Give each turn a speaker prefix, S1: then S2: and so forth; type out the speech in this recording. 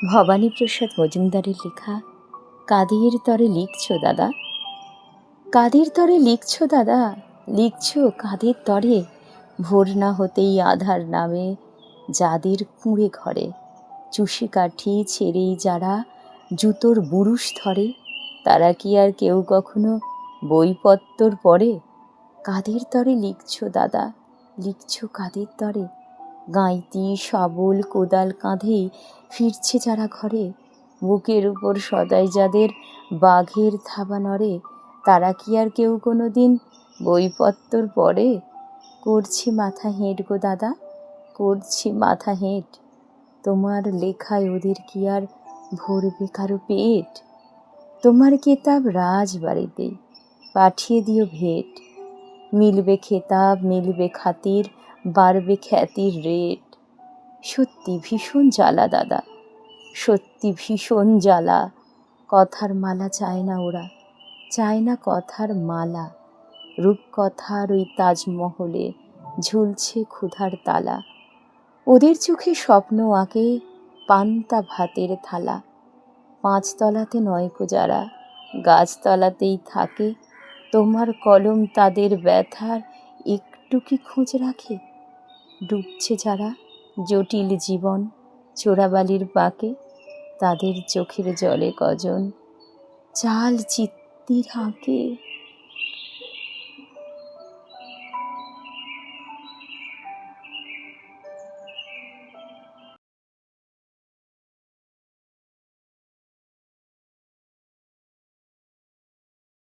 S1: ভবানীপ্রসাদ মজুমদারের লেখা কাদের তরে লিখছ দাদা, কাদের তরে লিখছ দাদা, লিখছ কাদের তরে? ভোর না হতেই আধার নামে যাদের কুঁড়ে ঘরে, চুষি কাঠি ছেড়েই যারা জুতোর বুরুষ ধরে, তারা কি আর কেউ কখনো বইপত্তর পড়ে? কাদের তরে লিখছ দাদা, লিখছ কাদের তরে? গাঁইতি শাবল কোদাল কাঁধে ফিরছে যারা ঘরে, বুকের উপর সদাই যাদের বাঘের থাবা নড়ে, তারা কি আর কেউ কোনো দিন বইপত্তর পড়ে? করছি মাথা হেঁট গো দাদা, করছি মাথা হেঁট, তোমার লেখায় ওদের কি আর ভরবে কারো পেট? তোমার কেতাব রাজবাড়িতে পাঠিয়ে দিও ভেট, মিলবে খেতাব মিলবে খাতির, বাড়বে খ্যাতির রেট। সত্যি ভীষণ জ্বালা দাদা, সত্যি ভীষণ জ্বালা, কথার মালা চায় না ওরা, চায় না কথার মালা, রূপকথার ওই তাজমহলে ঝুলছে ক্ষুধার তালা, ওদের চোখে স্বপ্ন আঁকে পান্তা ভাতের থালা। পাঁচতলাতে নয়কো যারা, গাছতলাতেই থাকে, তোমার কলম তাদের ব্যথার একটু কি খোঁজ রাখে? ডুবছে যারা জটিল জীবন চোরাবালির পাকে, তাদের চোখের জলে কজন চাল চিত্তির আঁকে।